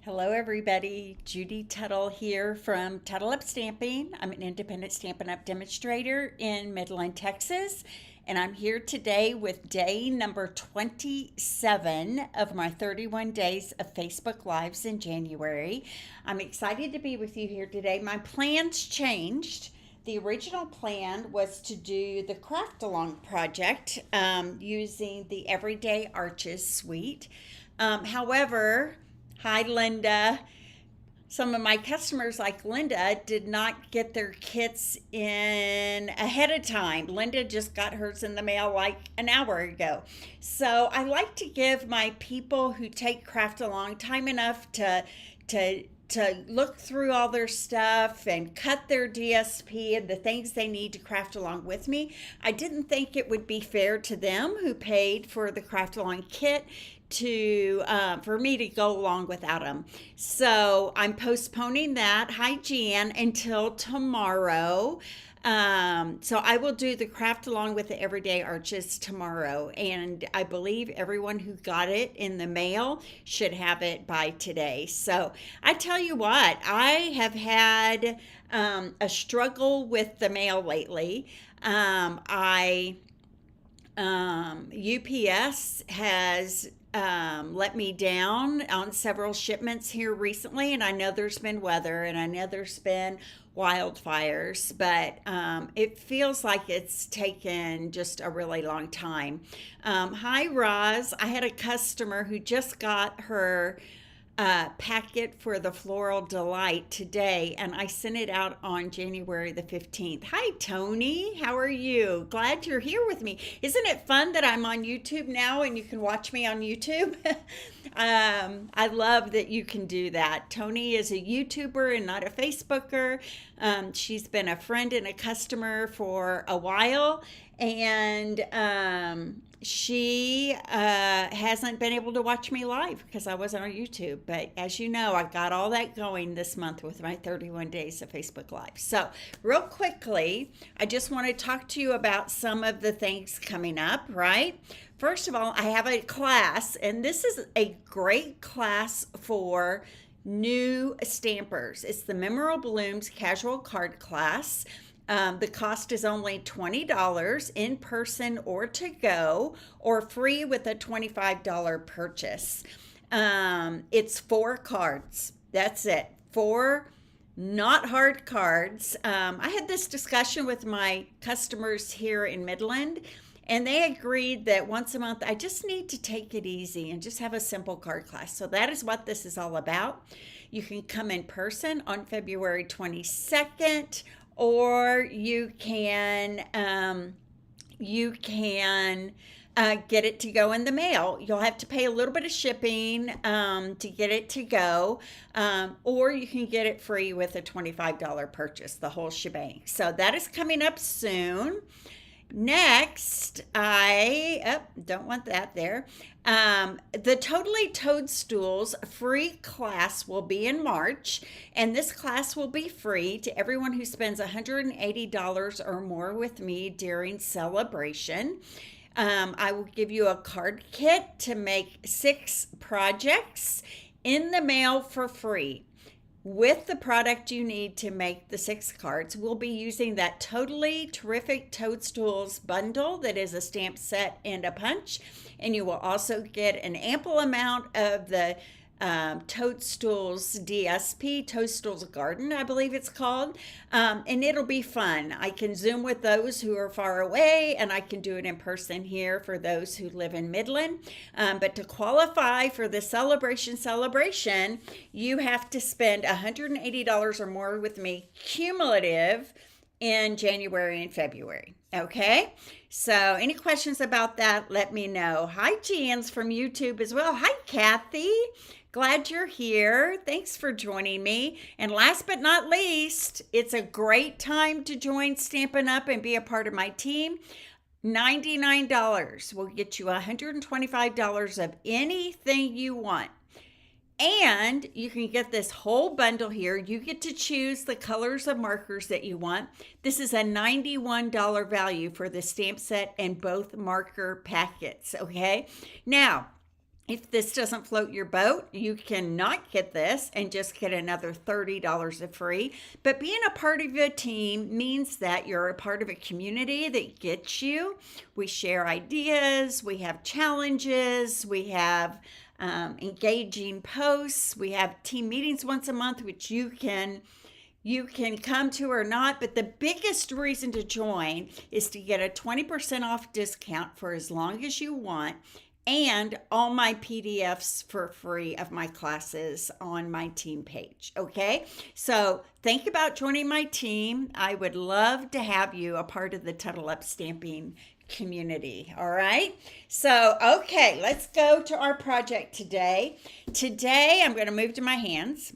Hello, everybody. Judy Tuttle here from Tuttle Up Stamping. I'm an independent Stampin' Up demonstrator in Midland, Texas, and I'm here today with day number 27 of my 31 days of Facebook Lives in January. I'm excited to be with you here today. My plans changed. The original plan was to do the craft along project using the Everyday Arches suite. However, hi, Linda. Some of my customers, like Linda, did not get their kits in ahead of time. Linda just got hers in the mail like an hour ago. So I like to give my people who take craft along time enough to look through all their stuff and cut their DSP and the things they need to craft along with me. I didn't think it would be fair to them who paid for the craft along kit to for me to go along without them. So I'm postponing that, hi Jan, until tomorrow. So I will do the craft along with the Everyday Arches tomorrow, and I believe everyone who got it in the mail should have it by today. So I tell you what, I have had a struggle with the mail lately. UPS has let me down on several shipments here recently, and I know there's been weather and I know there's been wildfires, but it feels like it's taken just a really long time. Hi, Roz. I had a customer who just got her packet for the Floral Delight today, and I sent it out on January the 15th. Hi, Tony. How are you? Glad you're here with me. Isn't it fun that I'm on YouTube now and you can watch me on YouTube? I love that you can do that. Tony is a YouTuber and not a Facebooker. She's been a friend and a customer for a while, and she hasn't been able to watch me live because I wasn't on YouTube. But as you know, I got all that going this month with my 31 days of Facebook Live. So real quickly, I just want to talk to you about some of the things coming up, right? First of all, I have a class, and this is a great class for new stampers. It's the Memorable Blooms Casual Card class. The cost is only $20 in person or to go, or free with a $25 purchase. It's 4 cards. That's it. 4 not hard cards. I had this discussion with my customers here in Midland, and they agreed that once a month I just need to take it easy and just have a simple card class. So that is what this is all about. You can come in person on February 22nd, or you can get it to go in the mail. You'll have to pay a little bit of shipping to get it to go, or you can get it free with a $25 purchase, the whole shebang. So that is coming up soon. Next, don't want that there. The Totally Toadstools free class will be in March, and this class will be free to everyone who spends $180 or more with me during Sale-a-bration. I will give you a card kit to make 6 projects in the mail for free. With the product you need to make the 6 cards, we'll be using that Totally Terrific Toadstools bundle that is a stamp set and a punch. And you will also get an ample amount of the Toadstools DSP, Toadstools Garden, I believe it's called. And it'll be fun. I can Zoom with those who are far away, and I can do it in person here for those who live in Midland. But to qualify for the celebration, you have to spend $180 or more with me cumulative in January and February. Okay, so any questions about that, let me know. Hi, Jan's from YouTube as well. Hi, Kathy. Glad you're here. Thanks for joining me. And last but not least, it's a great time to join Stampin' Up and be a part of my team. $99 will get you $125 of anything you want. And you can get this whole bundle here. You get to choose the colors of markers that you want. This is a $91 value for the stamp set and both marker packets, okay? Now, If this doesn't float your boat, you cannot get this and just get another $30 of free. But being a part of a team means that you're a part of a community that gets you. We share ideas, we have challenges, we have engaging posts, we have team meetings once a month, which you can come to or not, but the biggest reason to join is to get a 20% off discount for as long as you want, and all my PDFs for free of my classes on my team page. Okay, so think about joining my team. I would love to have you a part of the Tuttle Up Stamping community. All right, so okay, let's go to our project today. Today I'm going to move to my hands.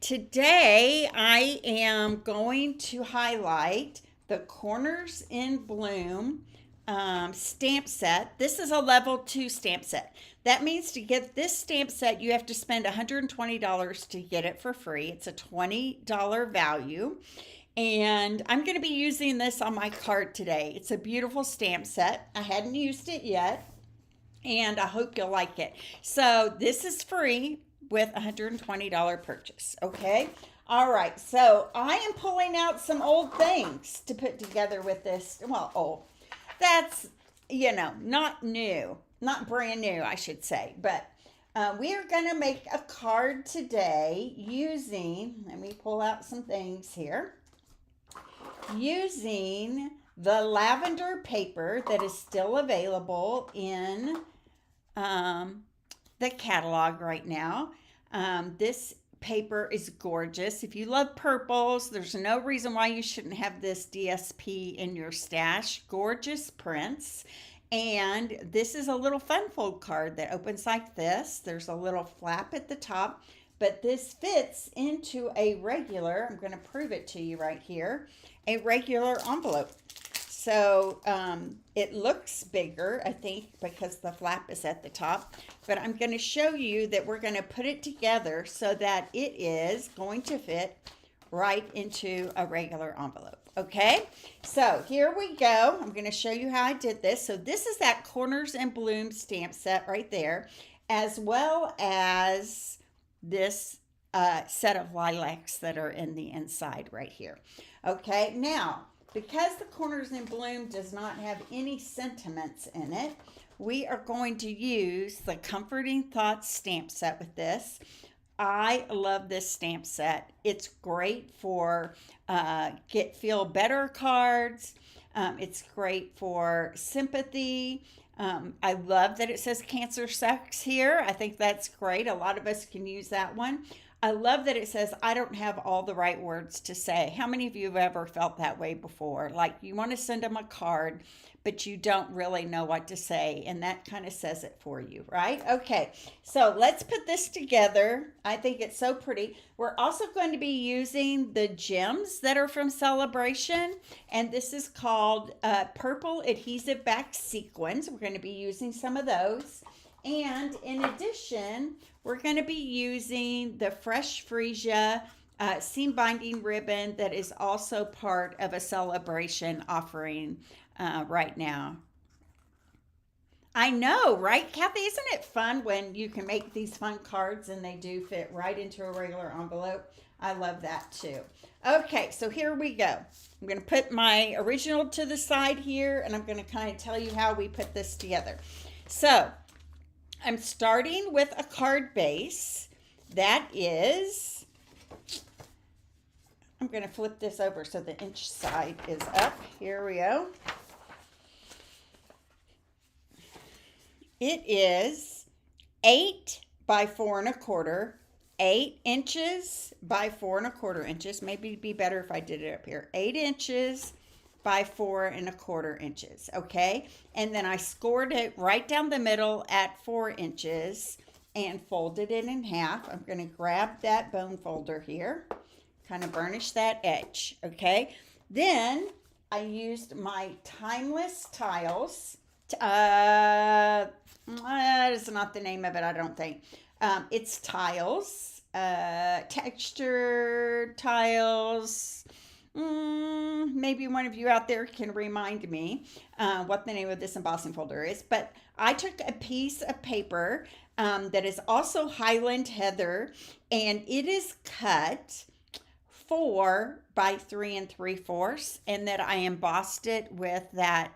Today I am going to highlight the Corners in Bloom stamp set. This is a level 2 stamp set. That means to get this stamp set, you have to spend $120 to get it for free. It's a $20 value. And I'm going to be using this on my card today. It's a beautiful stamp set. I hadn't used it yet, and I hope you'll like it. So this is free with a $120 purchase. Okay. All right. So I am pulling out some old things to put together with this. Well, old. That's, not new, not brand new, I should say. But we are going to make a card today using, let me pull out some things here, using the lavender paper that is still available in the catalog right now. This paper is gorgeous. If you love purples, there's no reason why you shouldn't have this DSP in your stash. Gorgeous prints. And this is a little fun fold card that opens like this. There's a little flap at the top, but this fits into a regular, I'm going to prove it to you right here, a regular envelope. So it looks bigger, I think, because the flap is at the top. But I'm going to show you that we're going to put it together so that it is going to fit right into a regular envelope. Okay, so here we go. I'm going to show you how I did this. So this is that Corners and Bloom stamp set right there, as well as this set of lilacs that are in the inside right here. Okay, now, because the Corners in Bloom does not have any sentiments in it, we are going to use the Comforting Thoughts stamp set with this. I love this stamp set. It's great for feel better cards. It's great for sympathy. I love that it says Cancer Sucks here. I think that's great. A lot of us can use that one. I love that it says, I don't have all the right words to say. How many of you have ever felt that way before? Like you want to send them a card, but you don't really know what to say. And that kind of says it for you, right? Okay, so let's put this together. I think it's so pretty. We're also going to be using the gems that are from Sale-a-bration. And this is called Purple Adhesive Back Sequins. We're going to be using some of those. And in addition, we're going to be using the Fresh Freesia seam binding ribbon that is also part of a Sale-a-bration offering right now. I know, right, Kathy? Isn't it fun when you can make these fun cards and they do fit right into a regular envelope? I love that too. Okay, so here we go. I'm going to put my original to the side here, and I'm going to kind of tell you how we put this together. So I'm starting with a card base that is, I'm going to flip this over so the inch side is up. Here we go. It is 8 by 4 1/4, 8 inches by 4 1/4 inches. Maybe it'd be better if I did it up here. 8 inches by 4 1/4 inches, okay? And then I scored it right down the middle at 4 inches and folded it in half. I'm going to grab that bone folder here, kind of burnish that edge, okay? Then I used my Timeless Tiles. That is not the name of it, I don't think. It's tiles, textured tiles. Maybe one of you out there can remind me what the name of this embossing folder is. But I took a piece of paper that is also Highland Heather, and it is cut 4 by 3 3/4, and that I embossed it with that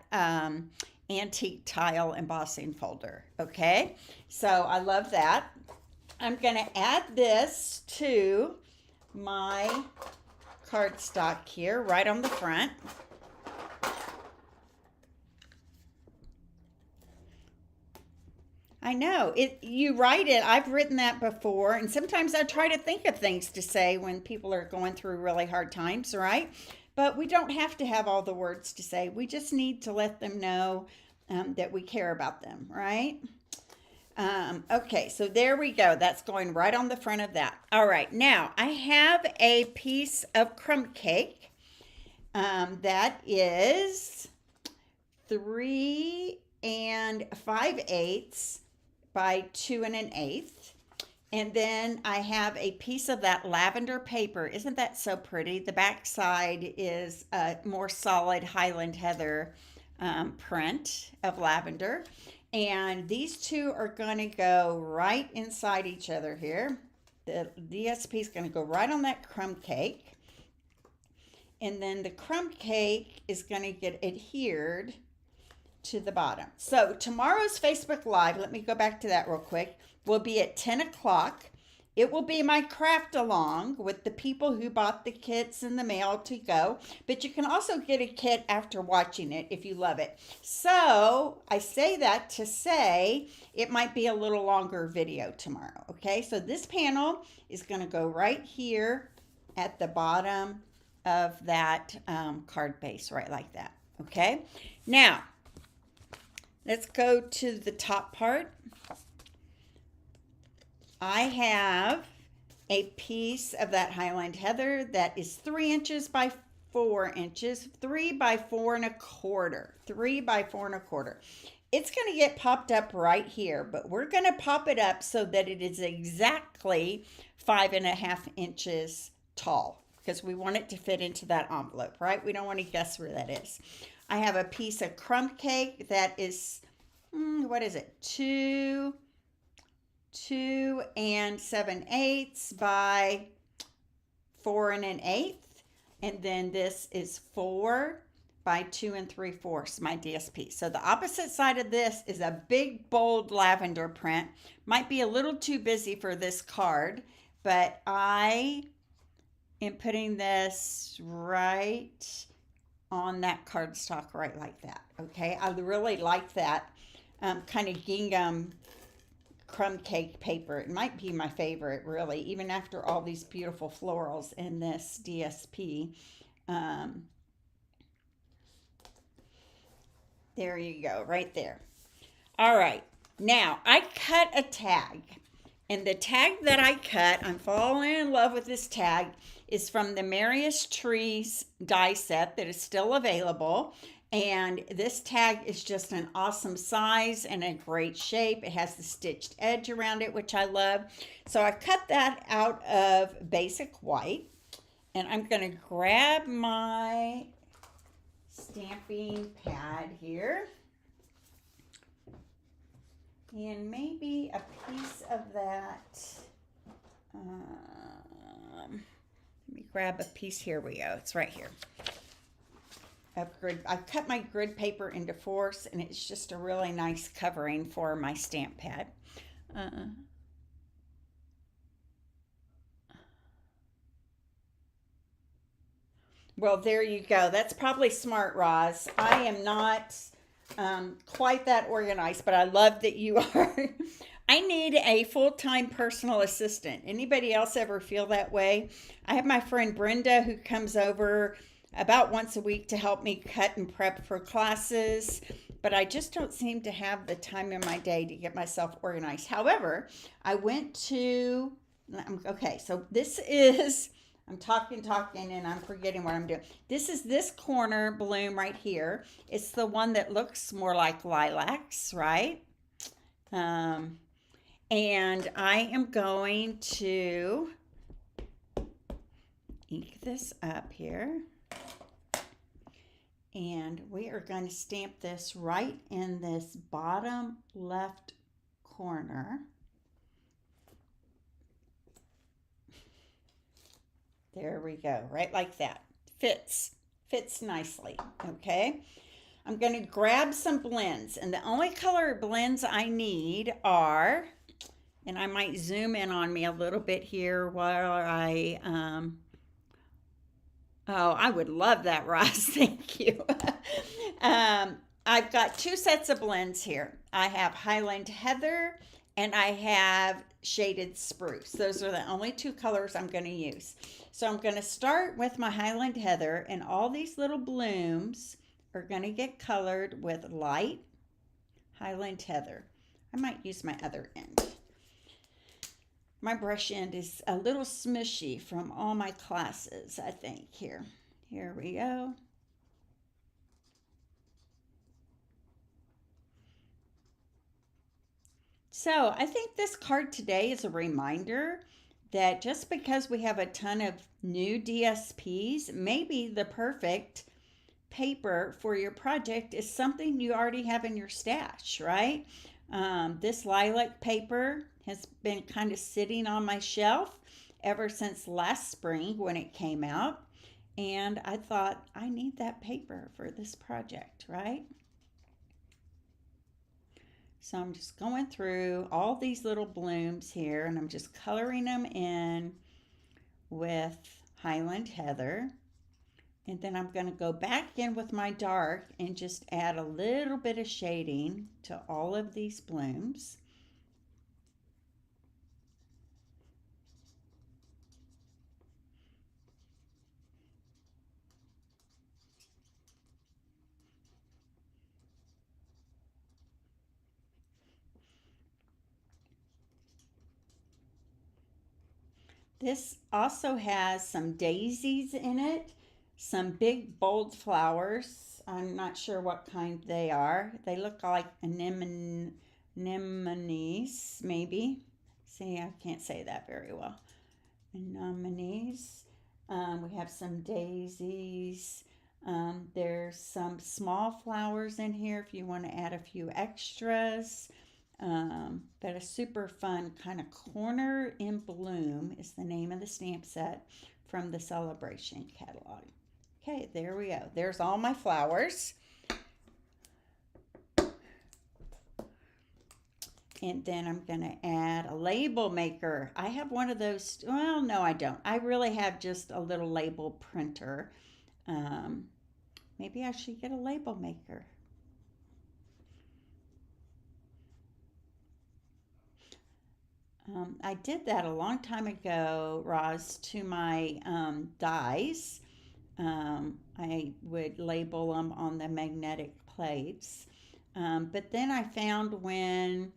antique tile embossing folder. Okay, so I love that. I'm going to add this to my cardstock here right on the front. I know it. You write it. I've written that before, and sometimes I try to think of things to say when people are going through really hard times, right? But we don't have to have all the words to say. We just need to let them know that we care about them, right? Okay, so there we go. That's going right on the front of that. All right, now I have a piece of crumb cake that is 3 5/8 by 2 1/8. And then I have a piece of that lavender paper. Isn't that so pretty? The back side is a more solid Highland Heather print of lavender. And these two are going to go right inside each other here. The DSP is going to go right on that crumb cake. And then the crumb cake is going to get adhered to the bottom. So tomorrow's Facebook Live, let me go back to that real quick, will be at 10 o'clock. It will be my craft along with the people who bought the kits in the mail to go. But you can also get a kit after watching it if you love it. So I say that to say it might be a little longer video tomorrow. Okay, so this panel is going to go right here at the bottom of that card base, right like that. Okay, now let's go to the top part. I have a piece of that Highland Heather that is 3 inches by 4 inches, 3 by 4 1/4, 3 by 4 1/4. It's going to get popped up right here, but we're going to pop it up so that it is exactly 5 1/2 inches tall, because we want it to fit into that envelope, right? We don't want to guess where that is. I have a piece of crumb cake that is, what is it? 2 7/8 by 4 1/8. And then this is 4 by 2 3/4, my DSP. So the opposite side of this is a big, bold lavender print. Might be a little too busy for this card, but I am putting this right on that cardstock right like that. Okay, I really like that kind of gingham crumb cake paper. It might be my favorite, really, even after all these beautiful florals in this DSP. There you go, right there. All right, now I cut a tag, and the tag that I cut, I'm falling in love with this tag, is from the Merriest Trees die set that is still available. And this tag is just an awesome size and a great shape. It has the stitched edge around it, which I love. So I cut that out of basic white. And I'm going to grab my stamping pad here. And maybe a piece of that. Let me grab a piece. Here we go. It's right here. I cut my grid paper into 4s, and it's just a really nice covering for my stamp pad. Well, there you go. That's probably smart, Roz. I am not quite that organized, but I love that you are. I need a full-time personal assistant. Anybody else ever feel that way? I have my friend Brenda who comes over about once a week to help me cut and prep for classes, but I just don't seem to have the time in my day to get myself organized. However, I went to, okay, so this is, I'm talking, and I'm forgetting what I'm doing. This is this corner bloom right here. It's the one that looks more like lilacs, right? And I am going to ink this up here. And we are going to stamp this right in this bottom left corner. There we go, right like that. Fits nicely, okay? I'm going to grab some blends, and the only color blends I need are, and I might zoom in on me a little bit here while oh, I would love that, Ross. Thank you. I've got two sets of blends here. I have Highland Heather and I have Shaded Spruce. Those are the only two colors I'm going to use. So I'm going to start with my Highland Heather, and all these little blooms are going to get colored with light Highland Heather. I might use my other end. My brush end is a little smushy from all my classes, I think. Here we go. So I think this card today is a reminder that just because we have a ton of new DSPs, maybe the perfect paper for your project is something you already have in your stash, right? This lilac paper has been kind of sitting on my shelf ever since last spring when it came out. And I thought, I need that paper for this project, right? So I'm just going through all these little blooms here, and I'm just coloring them in with Highland Heather. And then I'm going to go back in with my dark and just add a little bit of shading to all of these blooms. This also has some daisies in it, some big bold flowers. I'm not sure what kind they are. They look like anemones, maybe. See, I can't say that very well. Anemones. We have some daisies. There's some small flowers in here if you want to add a few extras. But a super fun kind of Corner in Bloom is the name of the stamp set from the Sale-a-bration catalog. Okay, there we go. There's all my flowers. And then I'm going to add a label maker. I have one of those. Well, no, I don't. I really have just a little label printer. Maybe I should get a label maker. I did that a long time ago, Roz, to my dies. I would label them on the magnetic plates. But then I found when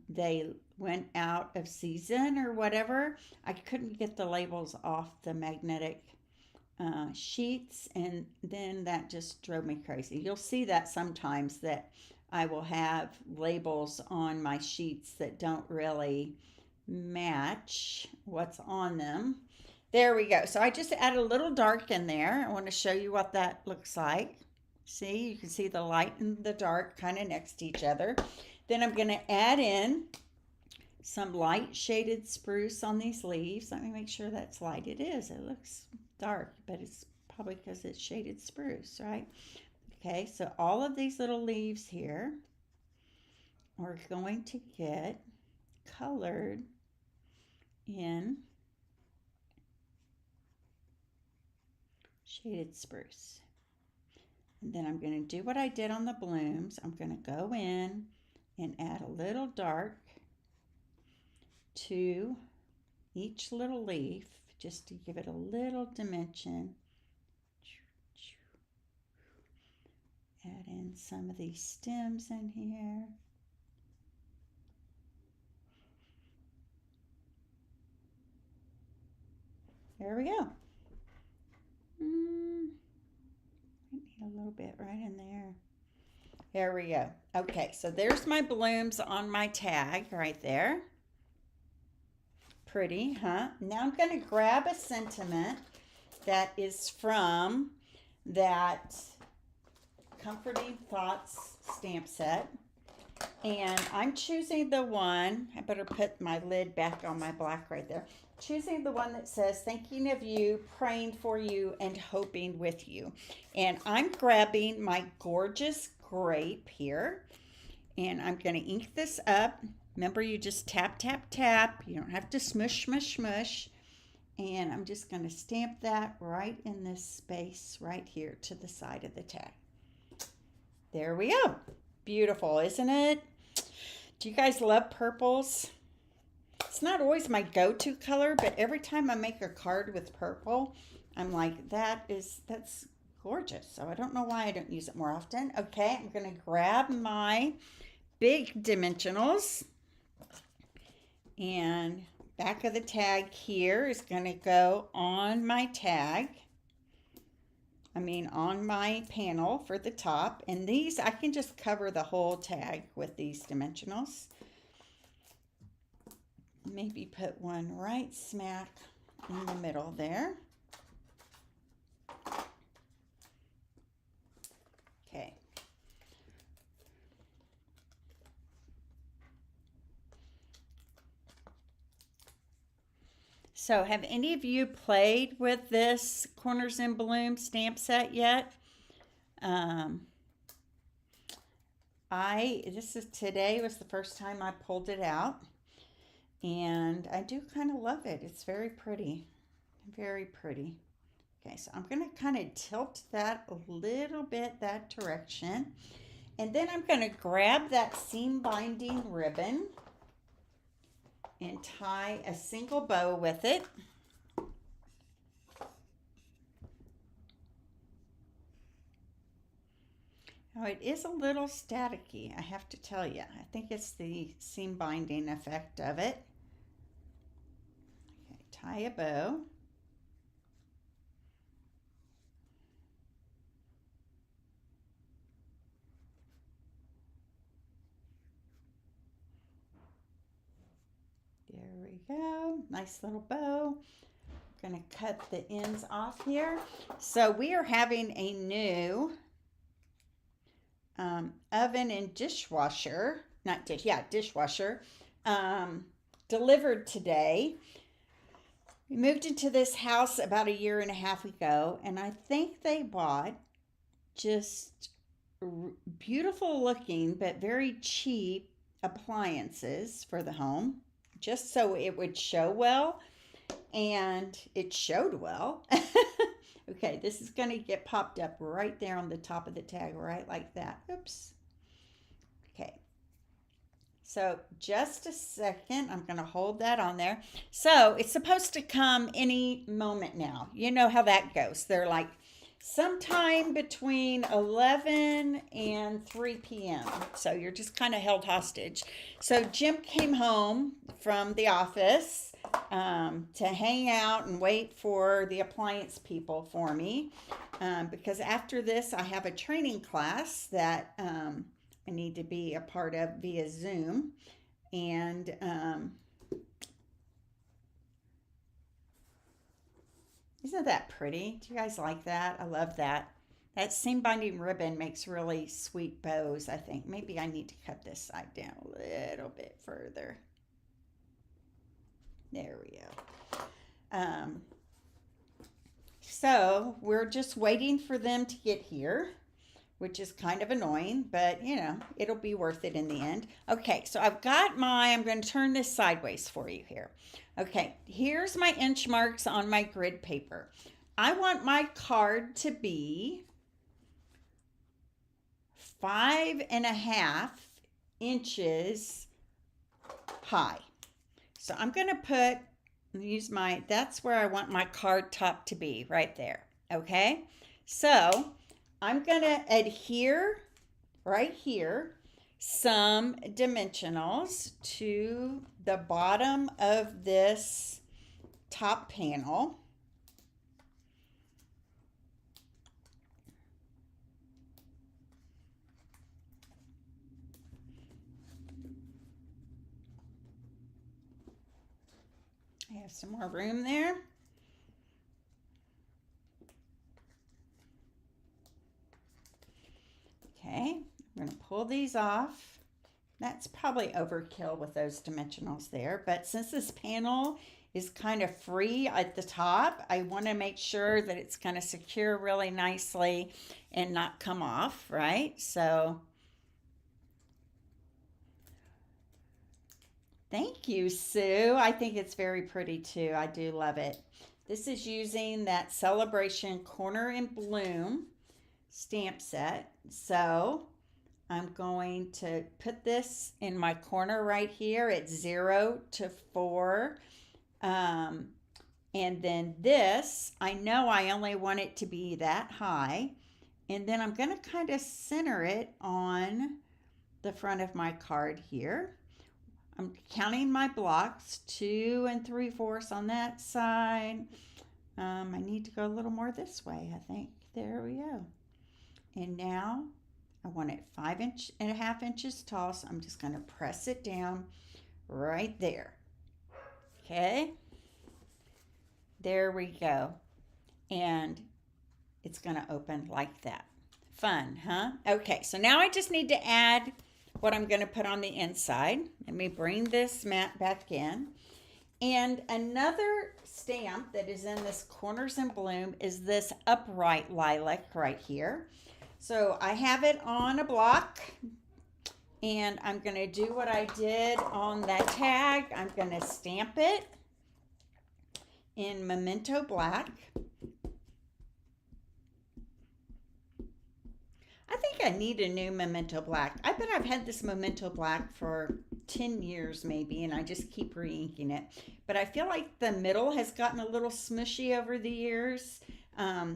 they went out of season or whatever, I couldn't get the labels off the magnetic sheets, and then that just drove me crazy. You'll see that sometimes that I will have labels on my sheets that don't really match what's on them. There we go. So I just added a little dark in there. I want to show you what that looks like. See, you can see the light and the dark kind of next to each other. Then I'm going to add in some light shaded spruce on these leaves. Let me make sure that's light. It is. It looks dark, but it's probably because it's shaded spruce, right? Okay, so all of these little leaves here are going to get colored in shaded spruce. And then I'm going to do what I did on the blooms. I'm going to go in and add a little dark to each little leaf just to give it a little dimension. Add in some of these stems in here. There we go. I need a little bit right in there. There we go. Okay, so there's my blooms on my tag right there. Pretty, huh? Now I'm going to grab a sentiment that is from that Comforting Thoughts stamp set. And I'm choosing the one, I better put my lid back on my black right there. Choosing the one that says, thinking of you, praying for you, and hoping with you. And I'm grabbing my gorgeous grape here. And I'm going to ink this up. Remember, you just tap, tap, tap. You don't have to smush, smush, smush. And I'm just going to stamp that right in this space right here to the side of the tag. There we go. Beautiful, isn't it? Do you guys love purples? It's not always my go-to color, but every time I make a card with purple, I'm like, that's gorgeous. So I don't know why I don't use it more often. Okay, I'm going to grab my big dimensionals, and back of the tag here is going to go on my tag. On my panel for the top. And these, I can just cover the whole tag with these dimensionals. Maybe put one right smack in the middle there. Okay. So have any of you played with this Corners in Bloom stamp set yet? Today was the first time I pulled it out, and I do kind of love it. It's very pretty, very pretty. Okay, so I'm going to kind of tilt that a little bit that direction, and then I'm going to grab that seam binding ribbon and tie a single bow with it. Now it is a little staticky, I have to tell you. I think it's the seam binding effect of it. Okay, tie a bow. There we go, nice little bow. I'm gonna cut the ends off here. So we are having a new oven and dishwasher, dishwasher, delivered today. We moved into this house about 1.5 years ago, and I think they bought just beautiful looking but very cheap appliances for the home, just so it would show well, and it showed well. Okay, this is going to get popped up right there on the top of the tag, right like that. Oops. Okay. So just a second, I'm going to hold that on there. So it's supposed to come any moment now. You know how that goes. They're like sometime between 11 and 3 p.m. So you're just kind of held hostage. So Jim came home from the office to hang out and wait for the appliance people for me, because after this I have a training class that I need to be a part of via Zoom, and isn't that pretty? Do you guys like that? I love that. That seam binding ribbon makes really sweet bows, I think. Maybe I need to cut this side down a little bit further. There we go. So we're just waiting for them to get here, which is kind of annoying, but you know, it'll be worth it in the end. Okay, so I'm going to turn this sideways for you here. Okay, here's my inch marks on my grid paper. I want my card to be 5.5 inches high. So I'm going to that's where I want my card top to be, right there. Okay, so I'm going to adhere right here some dimensionals to the bottom of this top panel. I have some more room there. pull these off. That's probably overkill with those dimensionals there, but since this panel is kind of free at the top, I want to make sure that it's going to secure really nicely and not come off, right? So thank you, Sue. I think it's very pretty too. I do love it. This is using that Sale-a-bration Corner and Bloom stamp set. So I'm going to put this in my corner right here at 0 to 4. And then this, I know I only want it to be that high. And then I'm going to kind of center it on the front of my card here. I'm counting my blocks, 2 3/4 on that side. I need to go a little more this way, I think. There we go. And now I want it 5.5 inches tall, so I'm just going to press it down right there. Okay, there we go. And it's going to open like that. Fun, huh? Okay, so now I just need to add what I'm going to put on the inside. Let me bring this mat back in. And another stamp that is in this Corners and Bloom is this upright lilac right here. So I have it on a block, and I'm going to do what I did on that tag. I'm going to stamp it in Memento Black. I think I need a new Memento Black. I bet I've had this Memento Black for 10 years maybe, and I just keep re-inking it. But I feel like the middle has gotten a little smushy over the years.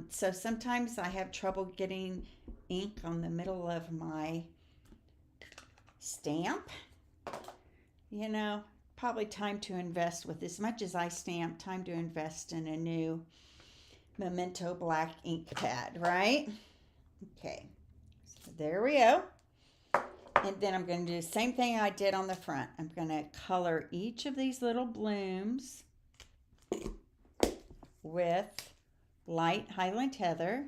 So sometimes I have trouble getting ink on the middle of my stamp. You know, probably time to invest with as much as I stamp, time to invest in a new Memento Black ink pad, right? Okay. There we go. And then I'm going to do the same thing I did on the front. I'm going to color each of these little blooms with light Highland Heather.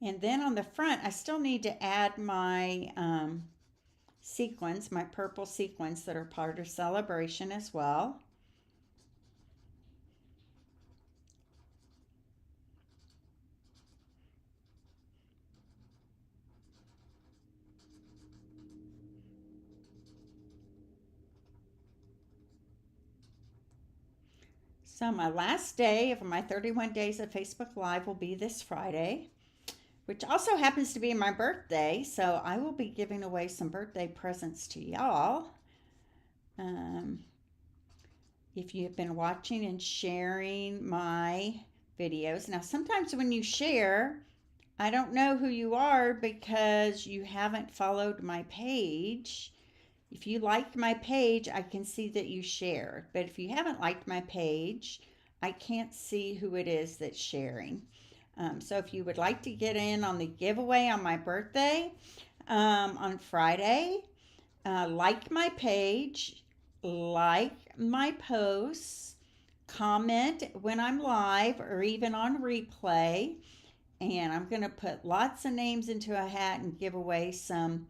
And then on the front, I still need to add my sequins, my purple sequins that are part of Sale-a-bration as well. So my last day of my 31 days of Facebook Live will be this Friday, which also happens to be my birthday. So I will be giving away some birthday presents to y'all. If you've been watching and sharing my videos. Now, sometimes when you share, I don't know who you are because you haven't followed my page. If you liked my page, I can see that you shared. But if you haven't liked my page, I can't see who it is that's sharing. So if you would like to get in on the giveaway on my birthday on Friday, like my page, like my posts, comment when I'm live or even on replay. And I'm going to put lots of names into a hat and give away some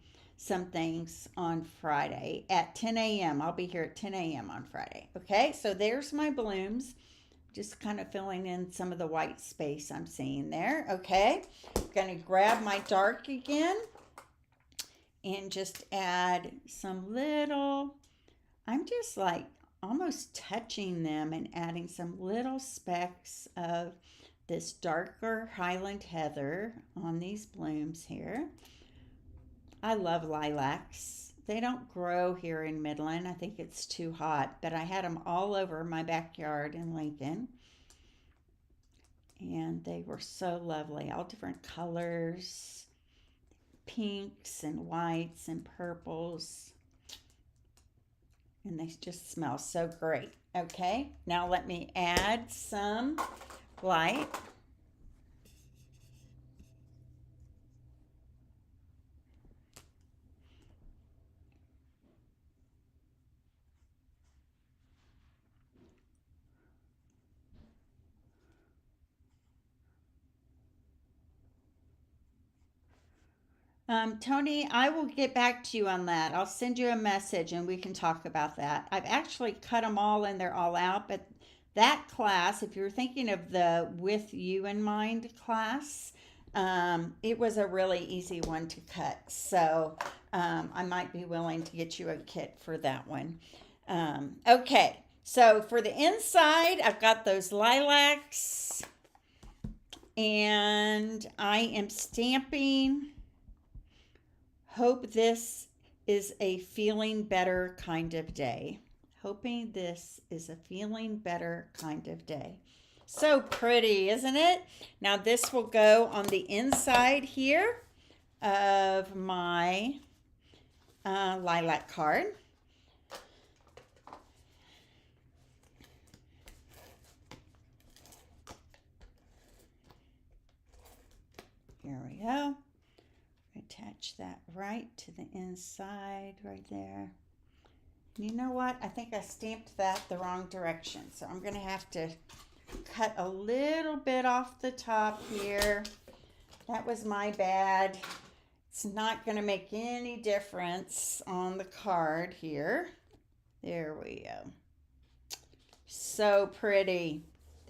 things on Friday at 10 a.m. I'll be here at 10 a.m. on Friday. Okay, so there's my blooms. Just kind of filling in some of the white space I'm seeing there. Okay, I'm going to grab my dark again and just add some little, I'm just like almost touching them and adding some little specks of this darker Highland Heather on these blooms here. I love lilacs. They don't grow here in Midland. I think it's too hot, but I had them all over my backyard in Lincoln. And they were so lovely, all different colors, pinks and whites and purples. And they just smell so great. Okay, now let me add some light. Tony, I will get back to you on that. I'll send you a message and we can talk about that. I've actually cut them all and they're all out, but that class, if you're thinking of the With You in Mind class, it was a really easy one to cut. So I might be willing to get you a kit for that one. Okay, so for the inside, I've got those lilacs and I am stamping. Hope this is a feeling better kind of day. Hoping this is a feeling better kind of day. So pretty, isn't it? Now this will go on the inside here of my lilac card. Here we go. Attach that right to the inside right there. You know what? I think I stamped that the wrong direction. So I'm going to have to cut a little bit off the top here. That was my bad. It's not going to make any difference on the card here. There we go. So pretty.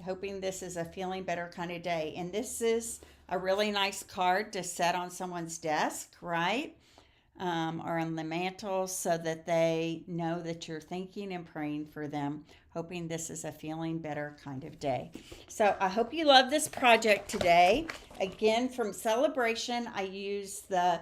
Hoping this is a feeling better kind of day. And this is a really nice card to set on someone's desk, right? Or on the mantle so that they know that you're thinking and praying for them, hoping this is a feeling better kind of day. So I hope you love this project today. Again, from Sale-a-bration, I use the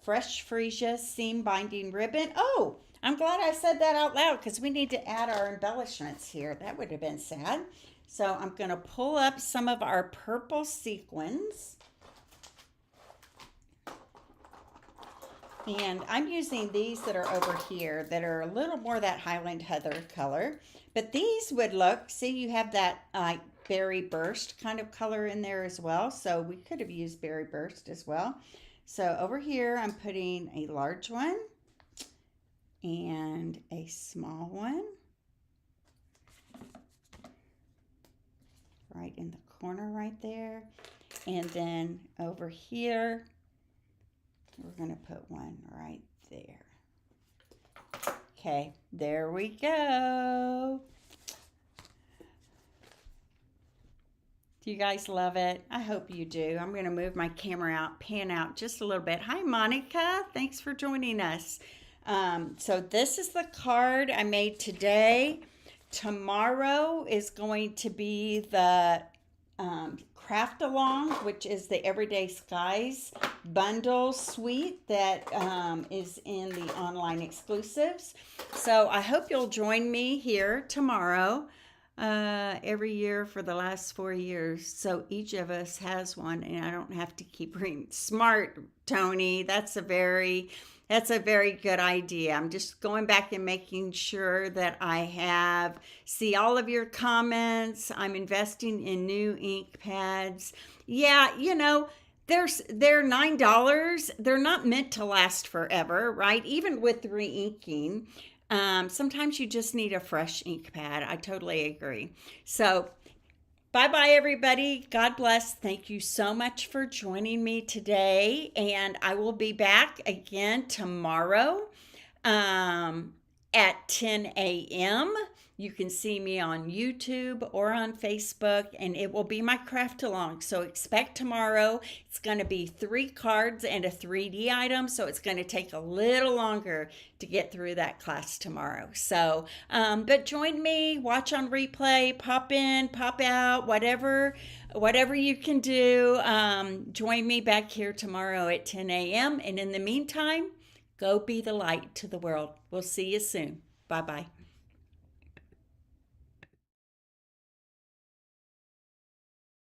Fresh Freesia seam binding ribbon. Oh, I'm glad I said that out loud because we need to add our embellishments here. That would have been sad. So I'm going to pull up some of our purple sequins. And I'm using these that are over here that are a little more that Highland Heather color. But these would look, see you have that berry burst kind of color in there as well. So we could have used berry burst as well. So over here I'm putting a large one and a small one. Right in the corner right there. And then over here, we're going to put one right there. Okay, there we go. Do you guys love it? I hope you do. I'm going to move my camera out, pan out just a little bit. Hi, Monica. Thanks for joining us. So this is the card I made today. Tomorrow is going to be the Craft Along, which is the Everyday Skies bundle suite that is in the online exclusives. So I hope you'll join me here tomorrow every year for the last 4 years. So each of us has one and I don't have to keep reading. Smart, Tony. That's a very good idea. I'm just going back and making sure that I see all of your comments. I'm investing in new ink pads. Yeah, they're $9. They're not meant to last forever, right? Even with re-inking, sometimes you just need a fresh ink pad. I totally agree. So bye-bye, everybody. God bless. Thank you so much for joining me today. And I will be back again tomorrow at 10 a.m. You can see me on YouTube or on Facebook, and it will be my craft along. So expect tomorrow. It's going to be 3 cards and a 3D item, so it's going to take a little longer to get through that class tomorrow. So, but join me, watch on replay, pop in, pop out, whatever you can do. Join me back here tomorrow at 10 a.m. And in the meantime, go be the light to the world. We'll see you soon. Bye-bye.